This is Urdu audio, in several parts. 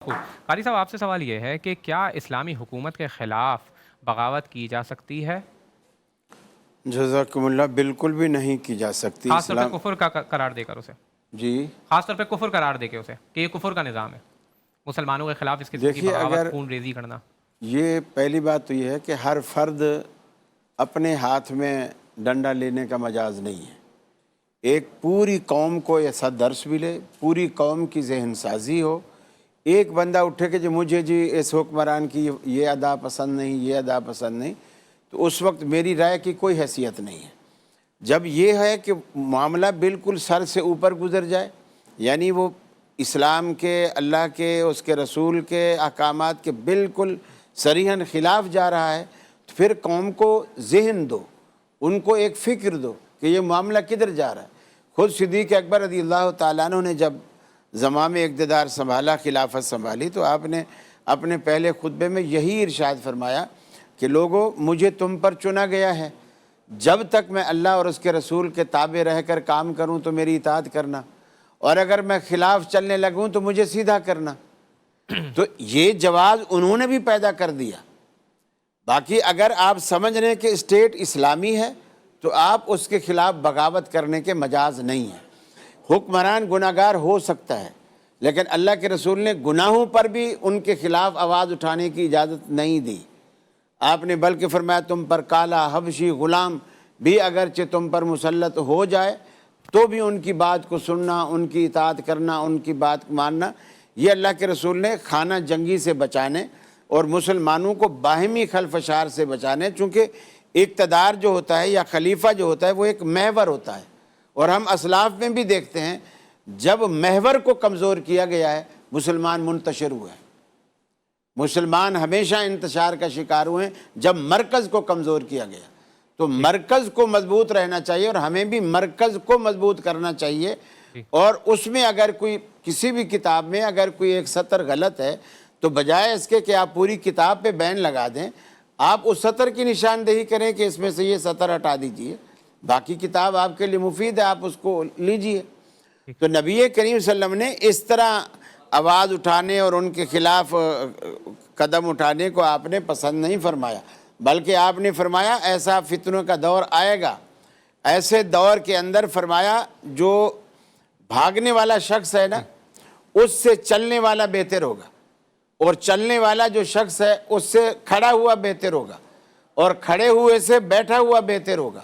خوب۔ قاری صاحب آپ سے سوال یہ ہے کہ کیا اسلامی حکومت کے خلاف بغاوت کی جا سکتی ہے؟ جزاکم اللہ، بالکل بھی نہیں کی جا سکتی۔ خاص طور پہ اسلام کفر کا قرار دے کر اسے، جی خاص طور پہ کفر قرار دے کے اسے کہ یہ کفر کا نظام ہے، مسلمانوں کے خلاف اس قسم کی دیکھیے، بغاوت، اگر خون ریزی کرنا۔ یہ پہلی بات تو یہ ہے کہ ہر فرد اپنے ہاتھ میں ڈنڈا لینے کا مجاز نہیں ہے۔ ایک پوری قوم کو ایسا درس ملے، پوری قوم کی ذہن سازی ہو، ایک بندہ اٹھے کہ مجھے اس حکمران کی یہ ادا پسند نہیں، یہ ادا پسند نہیں، تو اس وقت میری رائے کی کوئی حیثیت نہیں ہے۔ جب یہ ہے کہ معاملہ بالکل سر سے اوپر گزر جائے، یعنی وہ اسلام کے، اللہ کے، اس کے رسول کے احکامات کے بالکل صریحاً خلاف جا رہا ہے، تو پھر قوم کو ذہن دو، ان کو ایک فکر دو کہ یہ معاملہ کدھر جا رہا ہے۔ خود صدیق اکبر رضی اللہ تعالیٰ عنہ نے جب زمام اقتدار سنبھالا، خلافت سنبھالی، تو آپ نے اپنے پہلے خطبے میں یہی ارشاد فرمایا کہ لوگو، مجھے تم پر چنا گیا ہے، جب تک میں اللہ اور اس کے رسول کے تابع رہ کر کام کروں تو میری اطاعت کرنا، اور اگر میں خلاف چلنے لگوں تو مجھے سیدھا کرنا۔ تو یہ جواز انہوں نے بھی پیدا کر دیا۔ باقی اگر آپ سمجھ رہے ہیں کہ اسٹیٹ اسلامی ہے تو آپ اس کے خلاف بغاوت کرنے کے مجاز نہیں ہیں۔ حکمران گناہگار ہو سکتا ہے، لیکن اللہ کے رسول نے گناہوں پر بھی ان کے خلاف آواز اٹھانے کی اجازت نہیں دی۔ آپ نے بلکہ فرمایا تم پر کالا حبشی غلام بھی اگرچہ تم پر مسلط ہو جائے تو بھی ان کی بات کو سننا، ان کی اطاعت کرنا، ان کی بات ماننا۔ یہ اللہ کے رسول نے خانہ جنگی سے بچانے اور مسلمانوں کو باہمی خلفشار سے بچانے، چونکہ اقتدار جو ہوتا ہے یا خلیفہ جو ہوتا ہے وہ ایک محور ہوتا ہے، اور ہم اسلاف میں بھی دیکھتے ہیں جب محور کو کمزور کیا گیا ہے مسلمان منتشر ہوئے ہیں۔ مسلمان ہمیشہ انتشار کا شکار ہوئے ہیں جب مرکز کو کمزور کیا گیا۔ تو مرکز کو مضبوط رہنا چاہیے، اور ہمیں بھی مرکز کو مضبوط کرنا چاہیے، اور اس میں اگر کوئی کسی بھی کتاب میں اگر کوئی ایک سطر غلط ہے تو بجائے اس کے کہ آپ پوری کتاب پہ بین لگا دیں، آپ اس سطر کی نشاندہی کریں کہ اس میں سے یہ سطر ہٹا دیجئے، باقی کتاب آپ کے لیے مفید ہے، آپ اس کو لیجئے۔ تو نبی کریم صلی اللہ علیہ وسلم نے اس طرح آواز اٹھانے اور ان کے خلاف قدم اٹھانے کو آپ نے پسند نہیں فرمایا، بلکہ آپ نے فرمایا ایسا فتنوں کا دور آئے گا، ایسے دور کے اندر فرمایا جو بھاگنے والا شخص ہے نا، اس سے چلنے والا بہتر ہوگا، اور چلنے والا جو شخص ہے اس سے کھڑا ہوا بہتر ہوگا، اور کھڑے ہوئے سے بیٹھا ہوا بہتر ہوگا،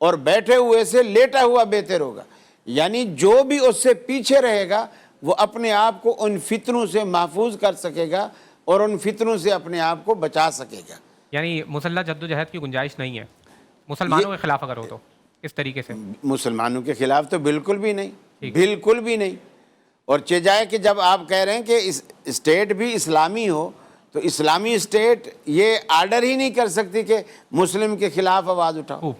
اور بیٹھے ہوئے سے لیٹا ہوا بہتر ہوگا۔ یعنی جو بھی اس سے پیچھے رہے گا وہ اپنے آپ کو ان فتنوں سے محفوظ کر سکے گا اور ان فتنوں سے اپنے آپ کو بچا سکے گا۔ یعنی مسلح جدوجہد کی گنجائش نہیں ہے مسلمانوں کے خلاف اگر ہو تو اس طریقے سے؟ مسلمانوں کے خلاف تو بالکل بھی نہیں، بالکل بھی نہیں۔ اور چاہے کہ جب آپ کہہ رہے ہیں کہ اسٹیٹ بھی اسلامی ہو تو اسلامی اسٹیٹ یہ آرڈر ہی نہیں کر سکتی کہ مسلم کے خلاف آواز اٹھاؤ۔